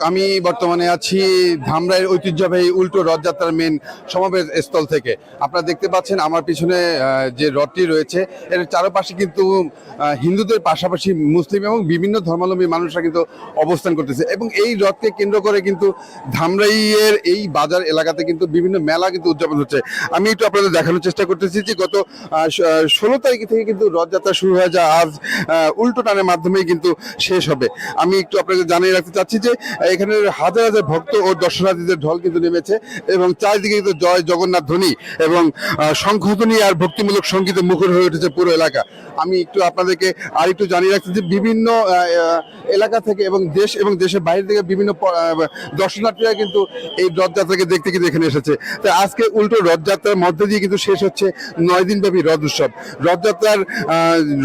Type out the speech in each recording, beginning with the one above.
আমি বর্তমানে আছি ধামরাইয়ের ঐতিহ্যবাহী উল্টো রথযাত্রার মেন সমাবেশ স্থল থেকে। আপনারা দেখতে পাচ্ছেন আমার পিছনে যে রথটি রয়েছে এর চারপাশে কিন্তু হিন্দুদের পাশাপাশি মুসলিম এবং বিভিন্ন ধর্মাবলম্বী মানুষরা কিন্তু অবস্থান করতেছে এবং এই রথকে কেন্দ্র করে কিন্তু ধামরাইয়ের এই বাজার এলাকাতে কিন্তু বিভিন্ন মেলা কিন্তু উদযাপন হচ্ছে। আমি একটু আপনাদের দেখানোর চেষ্টা করতেছি যে গত 16 তারিখ থেকে কিন্তু রথযাত্রা শুরু হয়ে যায়, আজ উল্টো টানের মাধ্যমেই কিন্তু শেষ হবে। আমি একটু আপনাদের জানিয়ে রাখতে চাচ্ছি যে এখানে হাজার হাজার ভক্ত ও দর্শনার্থীদের ঢল কিন্তু নেমেছে এবং চারিদিকে কিন্তু জয় জগন্নাথ ধ্বনি এবং শঙ্খধ্বনি আর ভক্তিমূলক সঙ্গীতে মুখর হয়ে উঠেছে পুরো এলাকা। আমি একটু আপনাদেরকে আর একটু জানিয়ে রাখছি যে বিভিন্ন এলাকা থেকে এবং দেশ এবং দেশের বাইরে থেকে বিভিন্ন দর্শনার্থীরা কিন্তু এই রথযাত্রাকে দেখতে কিন্তু এখানে এসেছে। তো আজকে উল্টো রথযাত্রার মধ্যে দিয়ে কিন্তু শেষ হচ্ছে 9 দিন ব্যাপী রথ উৎসব।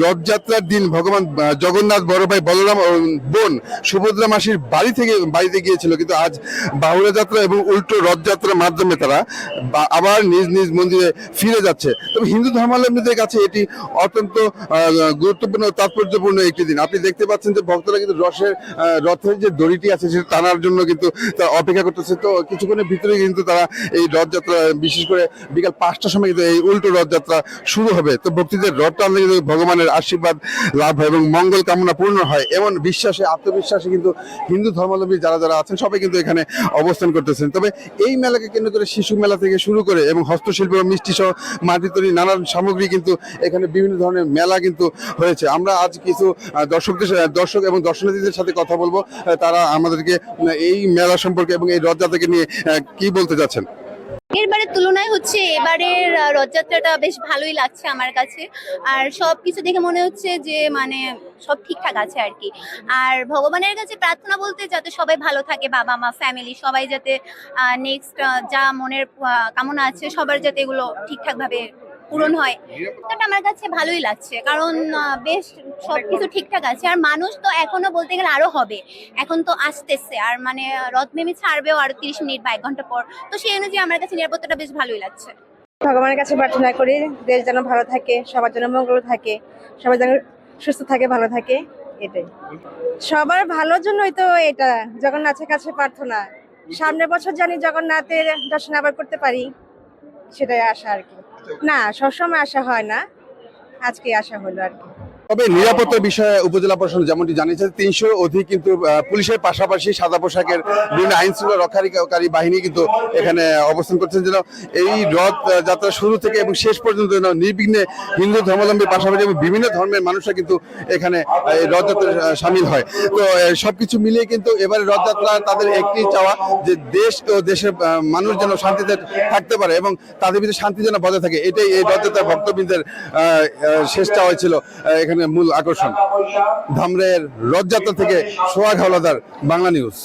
রথযাত্রার দিন ভগবান জগন্নাথ বড় ভাই বলরাম ও বোন সুভদ্রা মাসির বাড়িতে গিয়েছিল, কিন্তু আজ বাহুড়া যাত্রা এবং উল্টো রথযাত্রার মাধ্যমে তারা আবার নিজ নিজ মন্দিরে ফিরে যাচ্ছে। তবে হিন্দু ধর্মাবলম্বীদের কাছে এটি অত্যন্ত গুরুত্বপূর্ণ তাৎপর্যপূর্ণ একটি দিন। আপনি দেখতে পাচ্ছেন যে ভক্তরা কিন্তু রথের যে দড়িটি আছে সেটা টানার জন্য কিন্তু তারা অপেক্ষা করতেছে। তো কিছুক্ষণের ভিতরে কিন্তু তারা এই রথযাত্রা বিশেষ করে বিকাল 5টার সময় কিন্তু এই উল্টো রথযাত্রা শুরু হবে। তো ভক্তিদের রথ টানলে কিন্তু ভগবানের আশীর্বাদ লাভ হয় এবং মঙ্গল কামনা পূর্ণ হয় এমন বিশ্বাসে আত্মবিশ্বাসে কিন্তু হিন্দু ধর্মাবলম্বী যারা যারা আছেন সবাই কিন্তু এখানে অবস্থান করতেছেন। তবে এই মেলাকে কেন্দ্র করে শিশু মেলা থেকে শুরু করে এবং হস্তশিল্প মিষ্টি সহ মাটি তৈরি নানান সামগ্রী কিন্তু এখানে বিভিন্ন ধরনের মেলা কিন্তু হয়েছে। আমরা আজ কিছু দর্শক এবং দর্শনার্থীদের সাথে কথা বলবো, তারা আমাদেরকে এই মেলা সম্পর্কে এবং এই রথযাত্রাকে নিয়ে কি বলতে যাচ্ছেন। এবারের তুলনায় হচ্ছে এবারের রথযাত্রাটা বেশ ভালোই লাগছে আমার কাছে। আর সবকিছু দেখে মনে হচ্ছে যে মানে সব ঠিকঠাক আছে আর কি। আর ভগবানের কাছে প্রার্থনা বলতে যাতে সবাই ভালো থাকে, বাবা মা ফ্যামিলি সবাই যাতে নেক্সট যা মনের কামনা আছে সবার যাতে এগুলো ঠিকঠাক ভাবে পূরণ হয়। এটা আমার কাছে ভালোই লাগছে কারণ বেশ সবকিছু ঠিকঠাক আছে। আর মানুষ তো এখনো বলতে গেলে আরো হবে, এখন তো আসতেছে আর মানে রথ মেমি ছাড়বেও আরো 30 মিনিট বা 1 ঘন্টা পর। তো সেই অনুযায়ী আমার কাছে নিরাপত্তাটা বেশ ভালোই লাগছে। ভগবানের কাছে প্রার্থনা করি দেশ যেন ভালো থাকে, সবার জন্য মঙ্গল থাকে, সবাই যেন সুস্থ থাকে, ভালো থাকে, এটাই সবার ভালোর জন্যই তো এটা জগন্নাথের কাছে প্রার্থনা। সামনের বছর জানি জগন্নাথের দর্শন আবার করতে পারি, সেটাই আশা আর কি। না, সবসময় আশা হয় না, আজকে আশা হলো আর কি। তবে নিরাপত্তার বিষয়ে উপজেলা প্রশাসন যেমনটি জানিয়েছে 300 অধিক কিন্তু পুলিশের পাশাপাশি সাদা পোশাকের বিভিন্ন আইন শৃঙ্খলা রক্ষাকারী বাহিনী কিন্তু এখানে অবস্থান করছেন যেন এই রথ যাত্রা শুরু থেকে এবং শেষ পর্যন্ত যেন নির্বিঘ্নে হিন্দু ধর্মাবলম্বীর পাশাপাশি এবং বিভিন্ন ধর্মের মানুষরা কিন্তু এখানে এই রথযাত্রায় সামিল হয়। তো সবকিছু মিলিয়ে কিন্তু এবারে রথযাত্রা তাদের একটি চাওয়া যে দেশ ও দেশের মানুষ যেন শান্তিতে থাকতে পারে এবং তাদের ভিতরে শান্তি যেন বজায় থাকে, এটাই এই রথযাত্রার ভক্তবৃন্দের শেষ চাওয়া ছিল। এখানে মূল আকর্ষণ। ধামরাইয়ের রথযাত্রা থেকে সোহাগ হাওলাদার, বাংলা নিউজ।